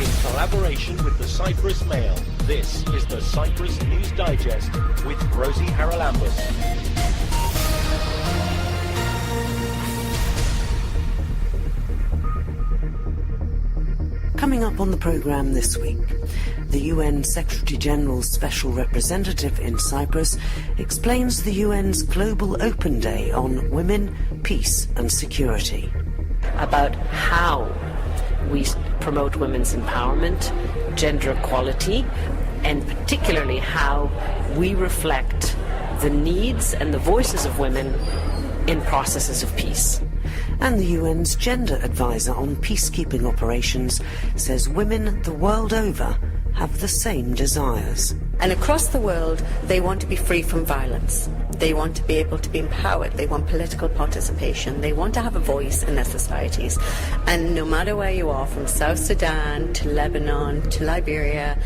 in collaboration with the Cyprus Mail. This is the Cyprus News Digest with Rosie Charalambous. Coming up on the programme this week, the UN Secretary-General's Special Representative in Cyprus explains the UN's Global Open Day on Women, Peace and Security. About how we promote women's empowerment, gender equality, and particularly how we reflect the needs and the voices of women in processes of peace. And the UN's Gender Advisor on Peacekeeping Operations says women the world over have the same desires. And across the world, they want to be free from violence. They want to be able to be empowered. They want political participation. They want to have a voice in their societies. And no matter where you are, from South Sudan to Lebanon to Liberia,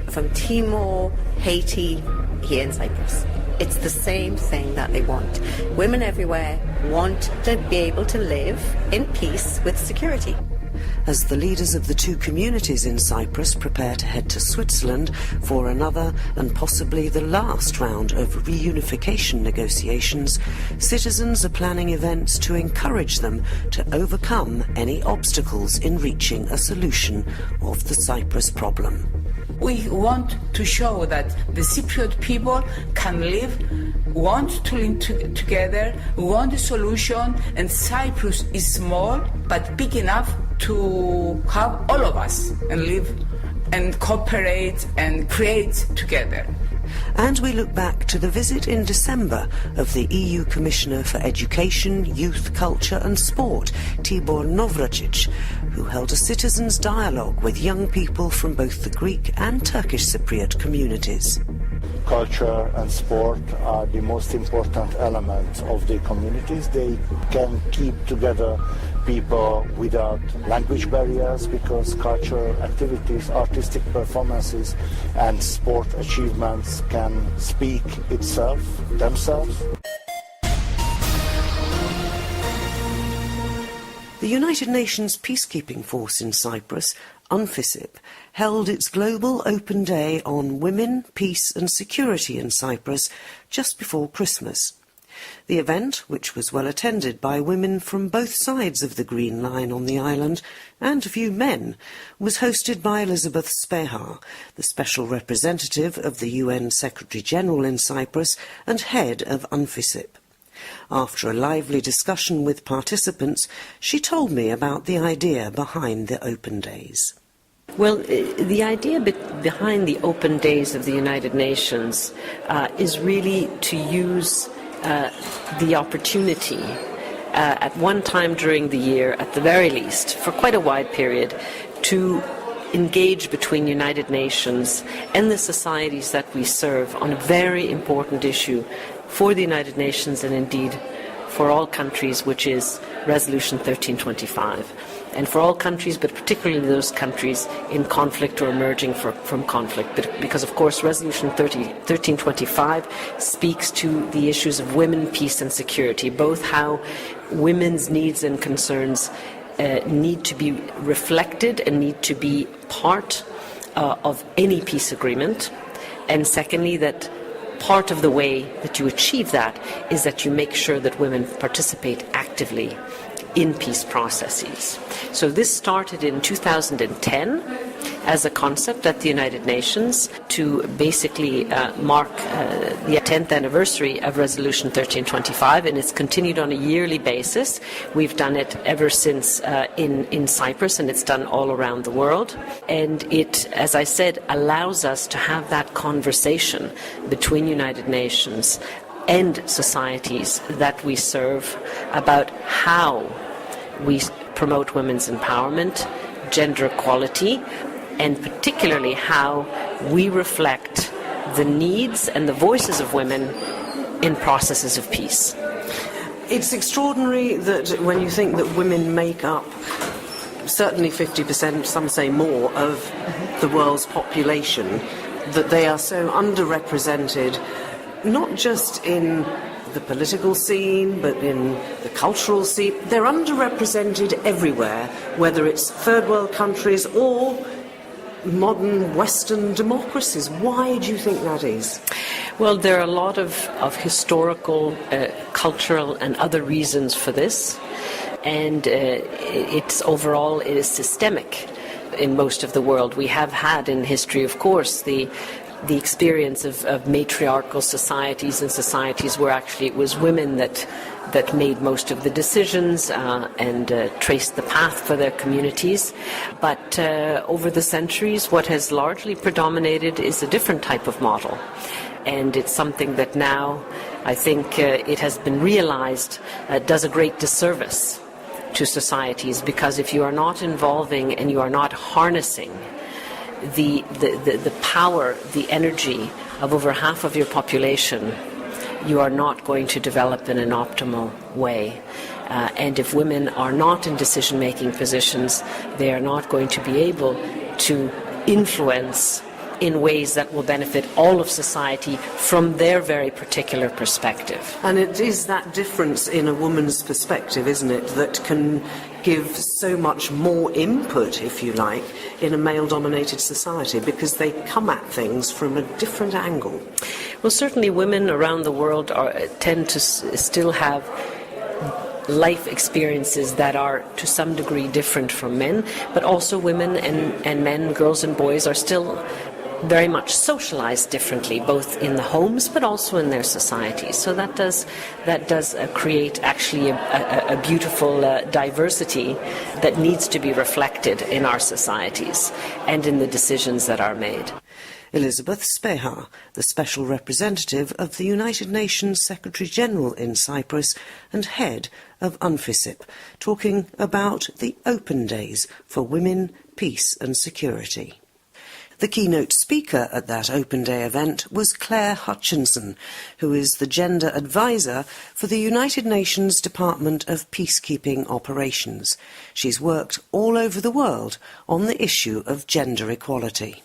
from Timor, Haiti, here in Cyprus, it's the same thing that they want. Women everywhere want to be able to live in peace with security. As the leaders of the two communities in Cyprus prepare to head to Switzerland for another and possibly the last round of reunification negotiations, citizens are planning events to encourage them to overcome any obstacles in reaching a solution of the Cyprus problem. We want to show that the Cypriot people can live, want to live together, want a solution, and Cyprus is small but big enough to have all of us and live and cooperate and create together. And we look back to the visit in December of the EU Commissioner for Education, Youth, Culture and Sport, Tibor Navracsics, who held a citizens' dialogue with young people from both the Greek and Turkish Cypriot communities. Culture and sport are the most important elements of the communities. They can keep together people without language barriers, because cultural activities, artistic performances and sport achievements can speak themselves. The United Nations peacekeeping force in Cyprus, UNFICYP, held its Global Open Day on Women, Peace and Security in Cyprus just before Christmas. The event, which was well attended by women from both sides of the Green Line on the island, and a few men, was hosted by Elizabeth Spehar, the Special Representative of the UN Secretary-General in Cyprus and head of UNFICYP. After a lively discussion with participants, she told me about the idea behind the Open Days. Well, the idea behind the Open Days of the United Nations is really to use the opportunity at one time during the year, at the very least, for quite a wide period, to engage between United Nations and the societies that we serve on a very important issue for the United Nations and indeed for all countries, which is Resolution 1325. And for all countries, but particularly those countries in conflict or emerging from conflict, because of course Resolution 1325 speaks to the issues of women, peace and security, both how women's needs and concerns need to be reflected and need to be part of any peace agreement, and secondly that part of the way that you achieve that is that you make sure that women participate actively in peace processes. So this started in 2010 as a concept at the United Nations to basically mark the 10th anniversary of Resolution 1325, and it's continued on a yearly basis. We've done it ever since in Cyprus, and it's done all around the world. And it, as I said, allows us to have that conversation between United Nations and societies that we serve about how we promote women's empowerment, gender equality, and particularly how we reflect the needs and the voices of women in processes of peace. It's extraordinary that when you think that women make up certainly 50%, some say more, of the world's population, that they are so underrepresented, not just in the political scene, but in the cultural scene. They're underrepresented everywhere, whether it's third world countries or modern Western democracies. Why do you think that is? Well, there are a lot of historical, cultural and other reasons for this, and it is systemic in most of the world. We have had in history, of course, the experience of matriarchal societies and societies where actually it was women that made most of the decisions and traced the path for their communities. But over the centuries, what has largely predominated is a different type of model. And it's something that now, I think it has been realized, does a great disservice to societies, because if you are not involving and you are not harnessing the power, the energy of over half of your population, you are not going to develop in an optimal way. And if women are not in decision-making positions, they are not going to be able to influence in ways that will benefit all of society from their very particular perspective. And it is that difference in a woman's perspective, isn't it, that can give so much more input, if you like, in a male-dominated society, because they come at things from a different angle. Well, certainly women around the world tend to still have life experiences that are to some degree different from men, but also women and men, girls and boys, are still very much socialized differently, both in the homes but also in their societies. So that does create actually a beautiful diversity that needs to be reflected in our societies and in the decisions that are made. Elizabeth Speha, the Special Representative of the United Nations Secretary-General in Cyprus and head of UNFICYP, talking about the Open Days for Women, Peace and Security. The keynote speaker at that Open Day event was Claire Hutchinson, who is the Gender Advisor for the United Nations Department of Peacekeeping Operations. She's worked all over the world on the issue of gender equality.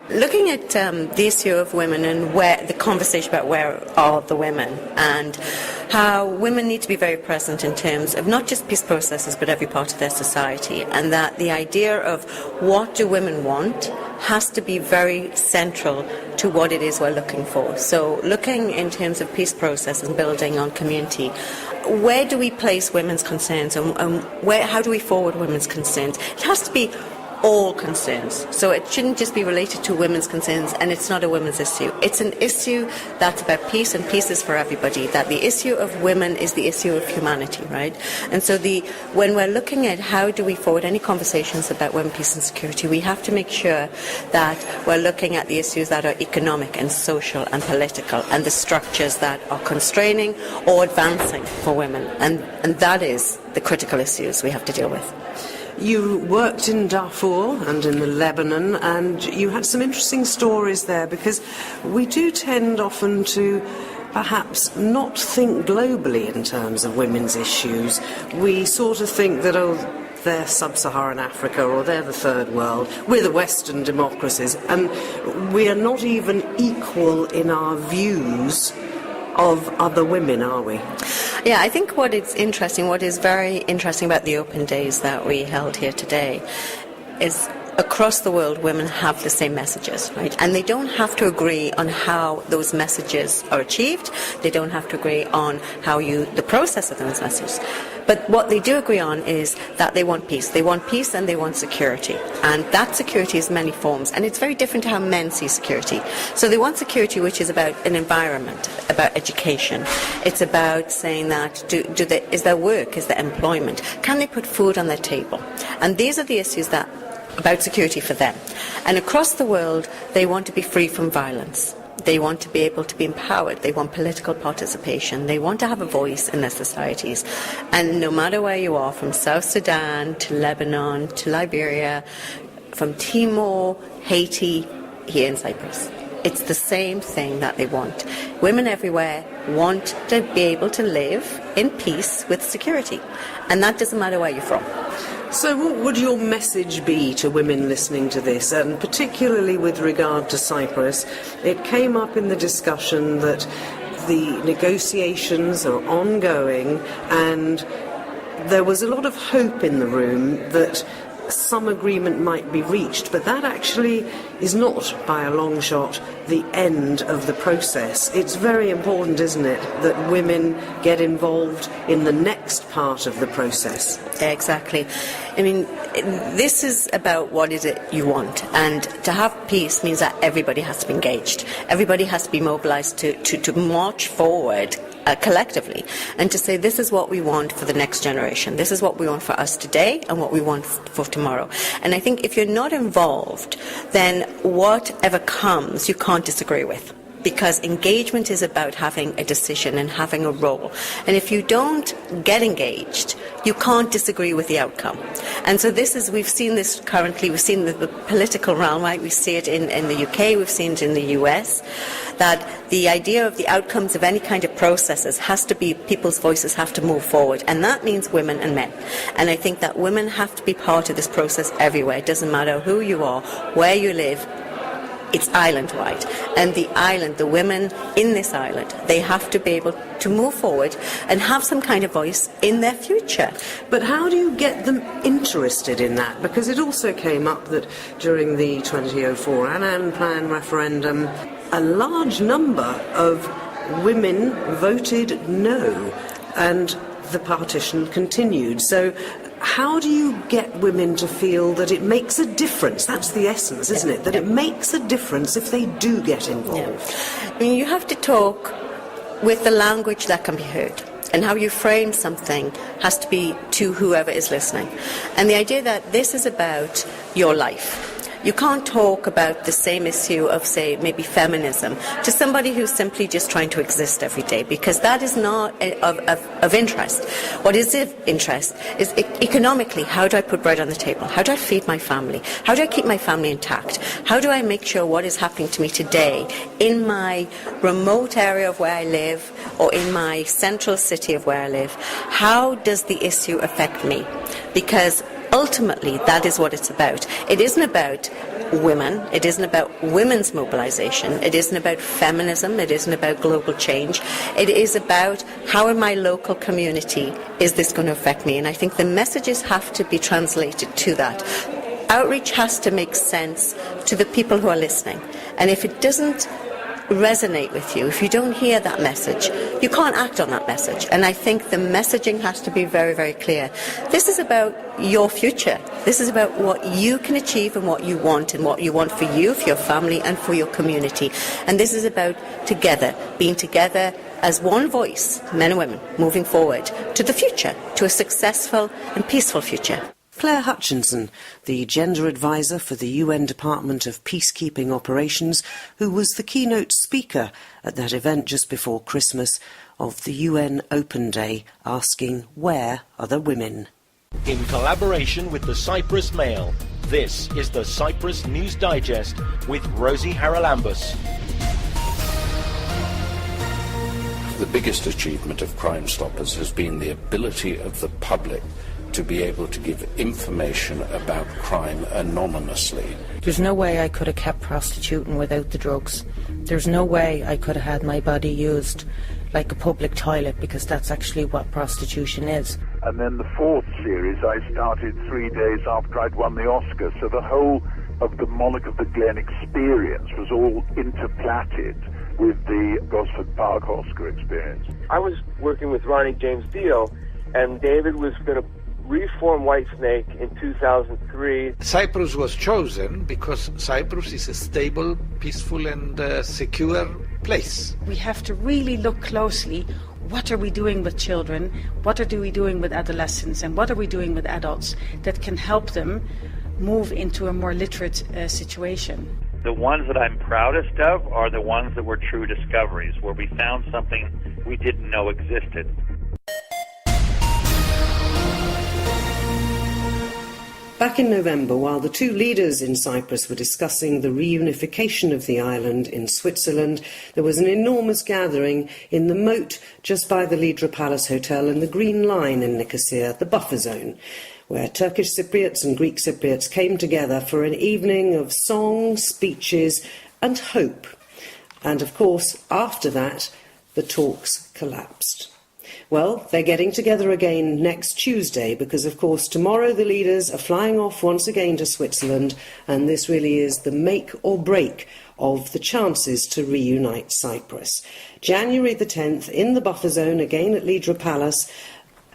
Looking at the issue of women and where the conversation about where are the women and how women need to be very present in terms of not just peace processes but every part of their society, and that the idea of what do women want has to be very central to what it is we're looking for. So looking in terms of peace processes and building on community, where do we place women's concerns and how do we forward women's concerns? It has to be all concerns. So it shouldn't just be related to women's concerns, and it's not a women's issue. It's an issue that's about peace, and peace is for everybody. That the issue of women is the issue of humanity, right? And so when we're looking at how do we forward any conversations about women, peace and security, we have to make sure that we're looking at the issues that are economic and social and political, and the structures that are constraining or advancing for women. And that is the critical issues we have to deal with. You worked in Darfur and in the Lebanon, and you had some interesting stories there, because we do tend often to perhaps not think globally in terms of women's issues. We sort of think that, they're sub-Saharan Africa or they're the third world, we're the Western democracies, and we are not even equal in our views of other women, are we? Yeah, I think what is very interesting about the Open Days that we held here today is across the world women have the same messages, right? And they don't have to agree on how those messages are achieved. They don't have to agree on the process of those messages. But what they do agree on is that they want peace. They want peace and they want security. And that security is many forms. And it's very different to how men see security. So they want security which is about an environment, about education. It's about saying that, is there work? Is there employment? Can they put food on their table? And these are the issues about security for them. And across the world, they want to be free from violence. They want to be able to be empowered. They want political participation. They want to have a voice in their societies. And no matter where you are, from South Sudan to Lebanon to Liberia, from Timor, Haiti, here in Cyprus, it's the same thing that they want. Women everywhere want to be able to live in peace with security. And that doesn't matter where you're from. So what would your message be to women listening to this, and particularly with regard to Cyprus? It came up in the discussion that the negotiations are ongoing, and there was a lot of hope in the room that some agreement might be reached, but that actually is not, by a long shot, the end of the process. It's very important, isn't it, that women get involved in the next part of the process? Exactly. I mean, this is about what is it you want, and to have peace means that everybody has to be engaged. Everybody has to be mobilised to march forward collectively, and to say this is what we want for the next generation, this is what we want for us today and what we want for tomorrow. And I think if you're not involved, then whatever comes you can't disagree with, because engagement is about having a decision and having a role. And if you don't get engaged, you can't disagree with the outcome. And so we've seen this currently, we've seen the political realm, right? We see it in the UK, we've seen it in the US, that the idea of the outcomes of any kind of processes has to be, people's voices have to move forward. And that means women and men. And I think that women have to be part of this process everywhere. It doesn't matter who you are, where you live, it's island-wide. And the island, the women in this island, they have to be able to move forward and have some kind of voice in their future. But how do you get them interested in that? Because it also came up that during the 2004 Annan Plan referendum, a large number of women voted no, and the partition continued. So how do you get women to feel that it makes a difference? That's the essence, isn't it? That it makes a difference if they do get involved. Yeah. I mean, you have to talk with the language that can be heard. And how you frame something has to be to whoever is listening. And the idea that this is about your life. You can't talk about the same issue of, say, maybe feminism to somebody who's simply just trying to exist every day, because that is not of interest. What is of interest is economically, how do I put bread on the table? How do I feed my family? How do I keep my family intact? How do I make sure what is happening to me today in my remote area of where I live or in my central city of where I live? How does the issue affect me? Because ultimately, that is what it's about. It isn't about women. It isn't about women's mobilisation. It isn't about feminism. It isn't about global change. It is about how in my local community is this going to affect me? And I think the messages have to be translated to that. Outreach has to make sense to the people who are listening. And if it doesn't resonate with you, if you don't hear that message, you can't act on that message. And I think the messaging has to be very, very clear. This is about your future. This is about what you can achieve and what you want for you, for your family and for your community. And this is about together, being together as one voice, men and women, moving forward to the future, to a successful and peaceful future. Claire Hutchinson, the gender advisor for the UN Department of Peacekeeping Operations, who was the keynote speaker at that event just before Christmas of the UN Open Day, asking, where are the women? In collaboration with the Cyprus Mail, this is the Cyprus News Digest with Rosie Charalambous. The biggest achievement of Crime Stoppers has been the ability of the public to be able to give information about crime anonymously. There's no way I could have kept prostituting without the drugs. There's no way I could have had my body used like a public toilet, because that's actually what prostitution is. And then the fourth series I started 3 days after I'd won the Oscar, so the whole of the Monarch of the Glen experience was all interplatted with the Gosford Park Oscar experience. I was working with Ronnie James Dio, and David was going to reform Whitesnake in 2003. Cyprus was chosen because Cyprus is a stable, peaceful and secure place. We have to really look closely. What are we doing with children? What are we doing with adolescents? And what are we doing with adults that can help them move into a more literate situation? The ones that I'm proudest of are the ones that were true discoveries, where we found something we didn't know existed. Back in November, while the two leaders in Cyprus were discussing the reunification of the island in Switzerland, there was an enormous gathering in the moat just by the Lydra Palace Hotel and the Green Line in Nicosia, the buffer zone, where Turkish Cypriots and Greek Cypriots came together for an evening of song, speeches and hope. And of course, after that, the talks collapsed. Well, they're getting together again next Tuesday because, of course, tomorrow the leaders are flying off once again to Switzerland, and this really is the make or break of the chances to reunite Cyprus. January the 10th, in the buffer zone, again at Lydra Palace,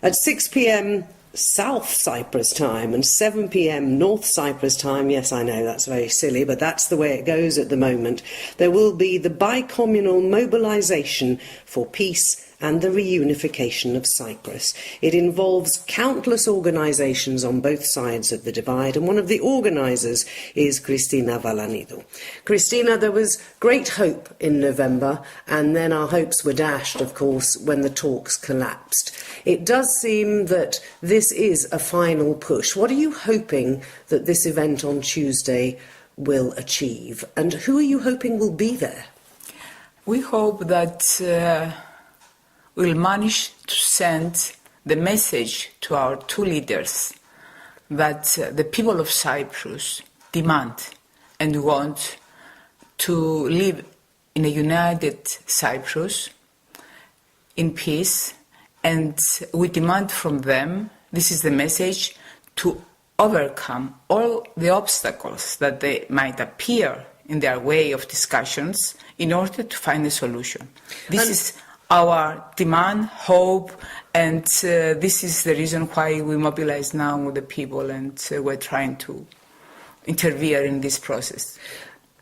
at 6 p.m. South Cyprus time and 7 p.m. North Cyprus time. Yes, I know that's very silly, but that's the way it goes at the moment. There will be the bicommunal mobilisation for peace and the reunification of Cyprus. It involves countless organisations on both sides of the divide, and one of the organisers is Christina Valanidou. Christina, there was great hope in November, and then our hopes were dashed, of course, when the talks collapsed. It does seem that this is a final push. What are you hoping that this event on Tuesday will achieve, and who are you hoping will be there? We hope that we'll manage to send the message to our two leaders that the people of Cyprus demand and want to live in a united Cyprus in peace, and we demand from them, this is the message, to overcome all the obstacles that they might appear in their way of discussions in order to find a solution. This is our demand, hope, and this is the reason why we mobilize now with the people, and we're trying to interfere in this process.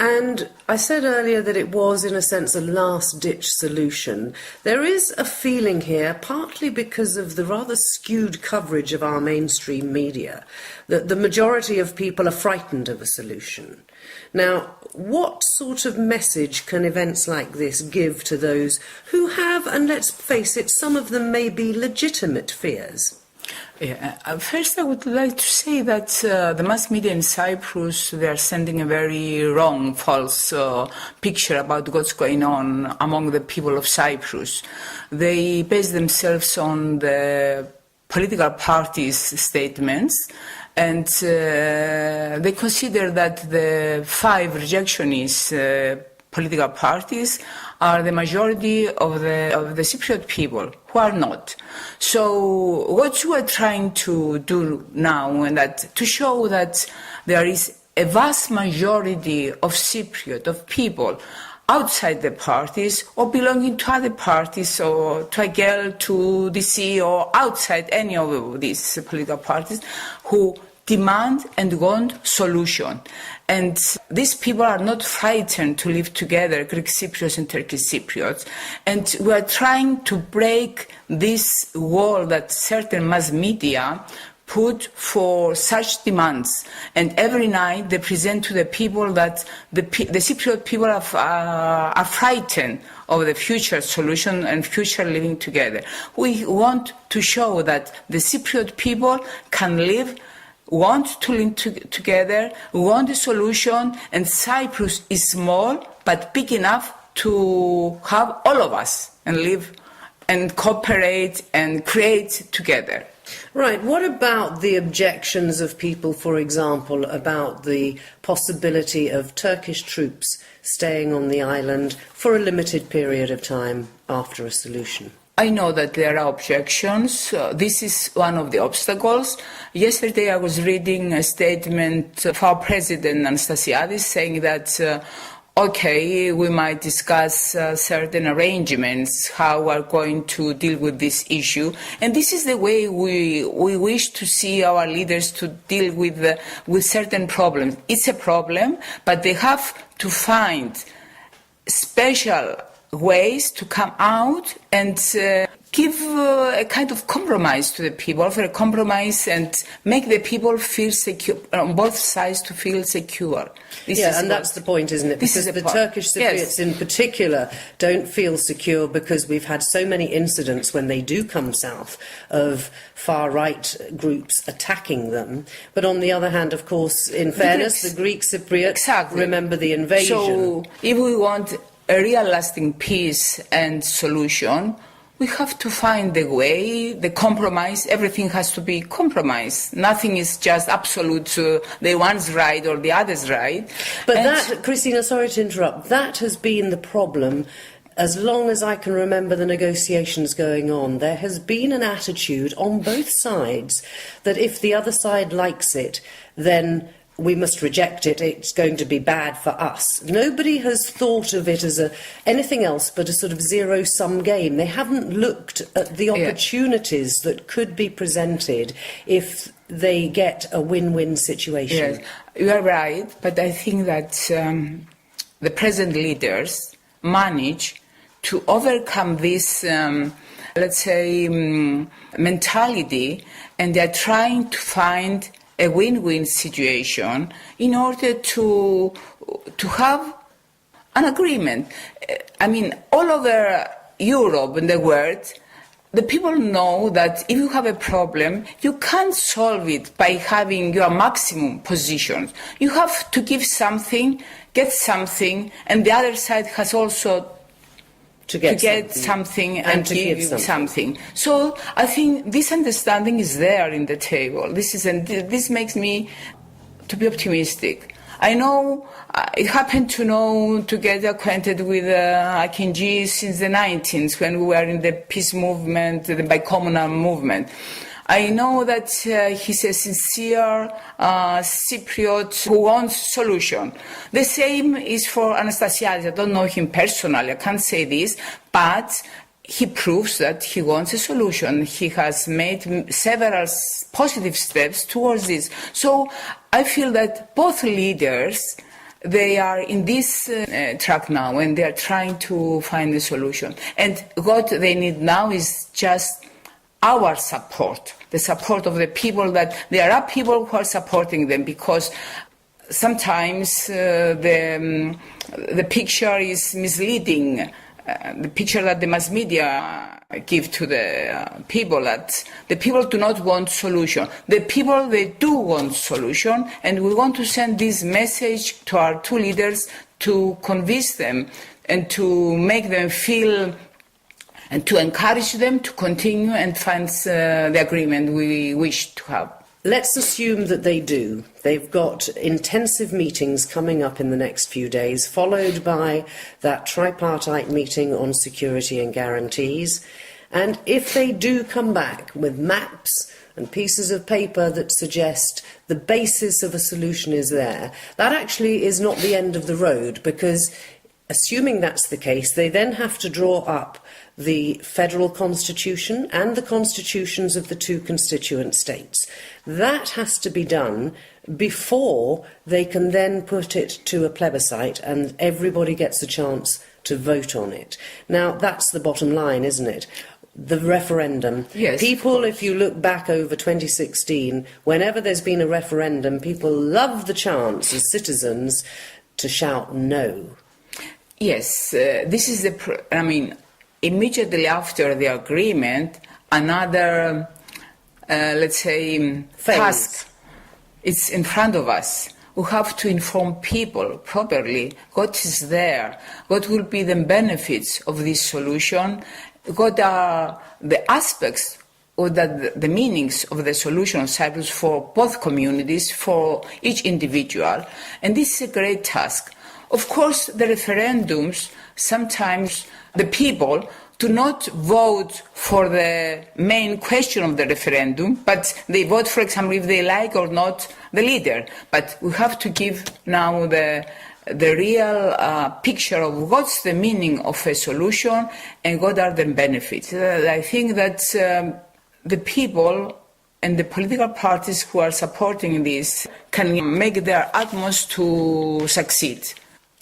And I said earlier that it was, in a sense, a last-ditch solution. There is a feeling here, partly because of the rather skewed coverage of our mainstream media, that the majority of people are frightened of a solution. Now, what sort of message can events like this give to those who have, and let's face it, some of them may be legitimate fears? First, I would like to say that the mass media in Cyprus, they are sending a very wrong, false picture about what's going on among the people of Cyprus. They base themselves on the political parties' statements, and they consider that the 5 rejectionist political parties are the majority of the Cypriot people, who are not. So what we are trying to do now, and that to show that there is a vast majority of Cypriot, of people outside the parties or belonging to other parties, or to AGEL, to DC, or outside any of these political parties, who demand and want solution. And these people are not frightened to live together, Greek Cypriots and Turkish Cypriots. And we are trying to break this wall that certain mass media put for such demands. And every night they present to the people that the Cypriot people are frightened of the future solution and future living together. We want to show that the Cypriot people can live, want to live together, want a solution, and Cyprus is small but big enough to have all of us and live and cooperate and create together. Right. What about the objections of people, for example, about the possibility of Turkish troops staying on the island for a limited period of time after a solution? I know that there are objections. This is one of the obstacles. Yesterday I was reading a statement of our President Anastasiadis saying that okay, we might discuss certain arrangements, how we're going to deal with this issue. And this is the way we wish to see our leaders to deal with certain problems. It's a problem, but they have to find special ways to come out and give a kind of compromise to the people, offer a compromise and make the people feel secure, on both sides to feel secure. That's the point, isn't it? Because the Turkish Cypriots in particular don't feel secure because we've had so many incidents when they do come south of far-right groups attacking them. But on the other hand, of course, in fairness, the Greek Cypriots remember the invasion. So if we want a real lasting peace and solution, we have to find the way, the compromise. Everything has to be compromised. Nothing is just absolute, the one's right or the other's right. But that, Christina, sorry to interrupt, that has been the problem as long as I can remember the negotiations going on, there has been an attitude on both sides that if the other side likes it, then we must reject it, it's going to be bad for us. Nobody has thought of it as anything else but a sort of zero-sum game. They haven't looked at the opportunities that could be presented if they get a win-win situation. Yes, you are right, but I think that the present leaders manage to overcome this, let's say, mentality, and they are trying to find a win-win situation in order to have an agreement. I mean, all over Europe and the world, the people know that if you have a problem, you can't solve it by having your maximum positions. You have to give something, get something, and the other side has also to get something and to give something. So I think this understanding is there in the table. This makes me to be optimistic. I know it happened to get acquainted with Akinci since the 19th when we were in the peace movement, the bicommunal movement. I know that he's a sincere Cypriot who wants solution. The same is for Anastasiadis. I don't know him personally, I can't say this, but he proves that he wants a solution. He has made several positive steps towards this. So I feel that both leaders, they are in this track now and they are trying to find a solution. And what they need now is just our support, the support of the people, that there are people who are supporting them, because sometimes the picture is misleading, the picture that the mass media give to the people, that the people do not want solution. The people, they do want solution, and we want to send this message to our two leaders to convince them and to make them feel and to encourage them to continue and find the agreement we wish to have. Let's assume that they do. They've got intensive meetings coming up in the next few days, followed by that tripartite meeting on security and guarantees. And if they do come back with maps and pieces of paper that suggest the basis of a solution is there, that actually is not the end of the road, because assuming that's the case, they then have to draw up the federal constitution and the constitutions of the two constituent states. That has to be done before they can then put it to a plebiscite and everybody gets a chance to vote on it. Now, that's the bottom line, isn't it? The referendum. Yes. People, if you look back over 2016, whenever there's been a referendum, people love the chance as citizens to shout no. Yes, this is immediately after the agreement, another, let's say, task is in front of us. We have to inform people properly what is there, what will be the benefits of this solution, what are the aspects or the meanings of the solution of Cyprus for both communities, for each individual. And this is a great task. Of course, the referendums, sometimes the people do not vote for the main question of the referendum, but they vote, for example, if they like or not the leader. But we have to give now the real picture of what's the meaning of a solution and what are the benefits. I think that the people and the political parties who are supporting this can make their utmost to succeed.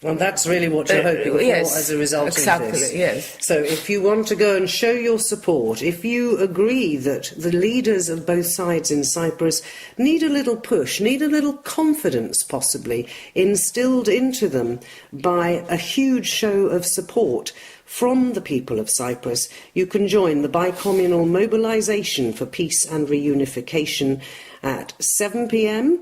Well, that's really what you're hoping for as a result of this. Exactly, yes. So if you want to go and show your support, if you agree that the leaders of both sides in Cyprus need a little push, need a little confidence possibly instilled into them by a huge show of support from the people of Cyprus, you can join the bicommunal mobilisation for peace and reunification at 7 p.m.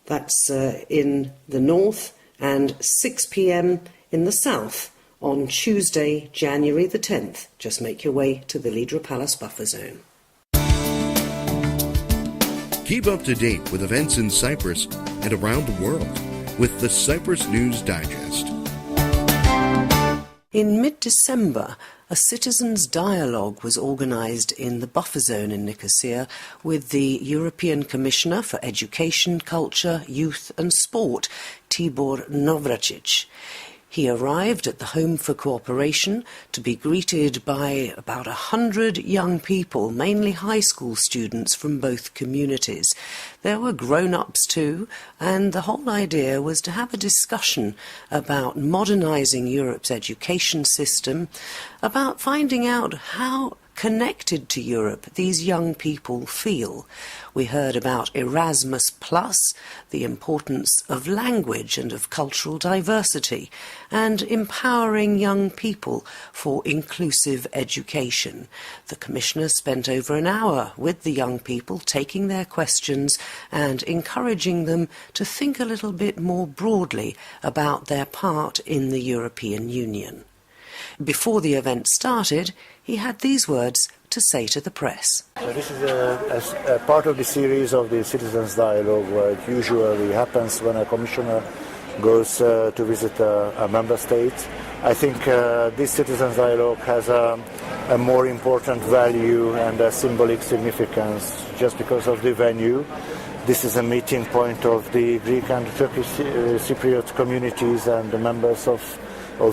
That's in the north, and 6 p.m. in the south on Tuesday, January the 10th. Just make your way to the Lidra Palace buffer zone. Keep up to date with events in Cyprus and around the world with the Cyprus News Digest. In mid-December, a citizens' dialogue was organised in the buffer zone in Nicosia with the European Commissioner for Education, Culture, Youth and Sport, Tibor Navracsics. He arrived at the Home for Cooperation to be greeted by about 100 young people, mainly high school students from both communities. There were grown-ups too, and the whole idea was to have a discussion about modernising Europe's education system, about finding out how connected to Europe these young people feel. We heard about Erasmus+, the importance of language and of cultural diversity, and empowering young people for inclusive education. The Commissioner spent over an hour with the young people, taking their questions and encouraging them to think a little bit more broadly about their part in the European Union. Before the event started, he had these words to say to the press. So this is a part of the series of the Citizens' Dialogue, where it usually happens when a commissioner goes to visit a member state. I think this Citizens' Dialogue has a more important value and a symbolic significance just because of the venue. This is a meeting point of the Greek and Turkish Cypriot communities and the members of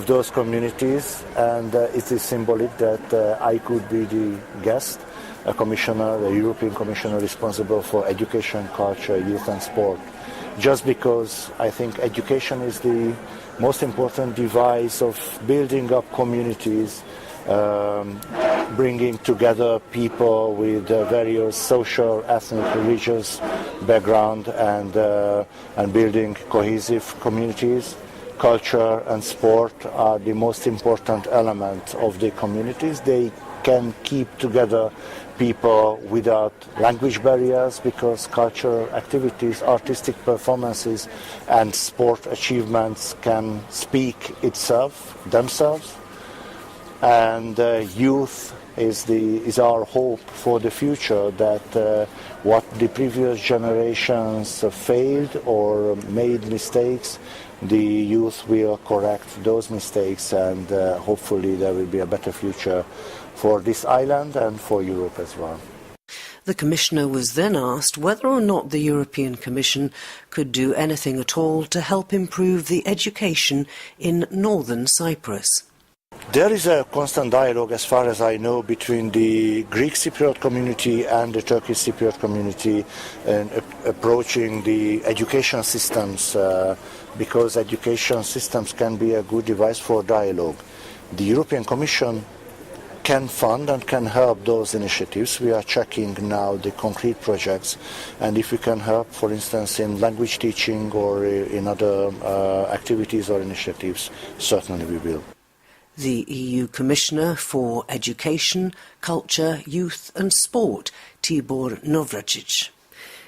those communities, and it is symbolic that I could be the guest, a commissioner, a European commissioner responsible for education, culture, youth and sport. Just because I think education is the most important device of building up communities, bringing together people with various social, ethnic, religious background, and building cohesive communities. Culture and sport are the most important element of the communities. They can keep together people without language barriers, because cultural activities, artistic performances and sport achievements can speak themselves. And youth is our hope for the future, that what the previous generations failed or made mistakes, the youth will correct those mistakes, and hopefully there will be a better future for this island and for Europe as well. The Commissioner was then asked whether or not the European Commission could do anything at all to help improve the education in northern Cyprus. There is a constant dialogue, as far as I know, between the Greek Cypriot community and the Turkish Cypriot community in approaching the education systems, because education systems can be a good device for dialogue. The European Commission can fund and can help those initiatives. We are checking now the concrete projects, and if we can help, for instance, in language teaching or in other activities or initiatives, certainly we will. The EU Commissioner for Education, Culture, Youth and Sport, Tibor Navracsics.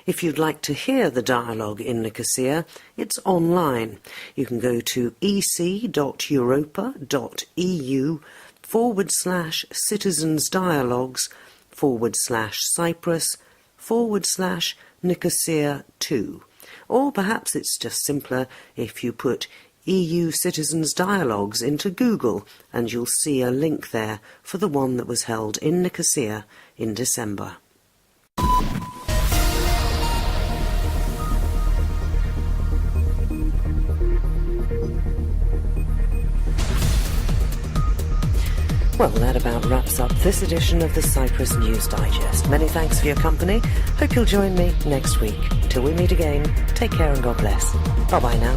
If you'd like to hear the dialogue in Nicosia, it's online. You can go to ec.europa.eu/citizens/Cyprus/Nicosia2. Or perhaps it's just simpler if you put EU Citizens Dialogues into Google, and you'll see a link there for the one that was held in Nicosia in December. Well, that about wraps up this edition of the Cyprus News Digest. Many thanks for your company. Hope you'll join me next week. Till we meet again, take care and God bless. Bye-bye now.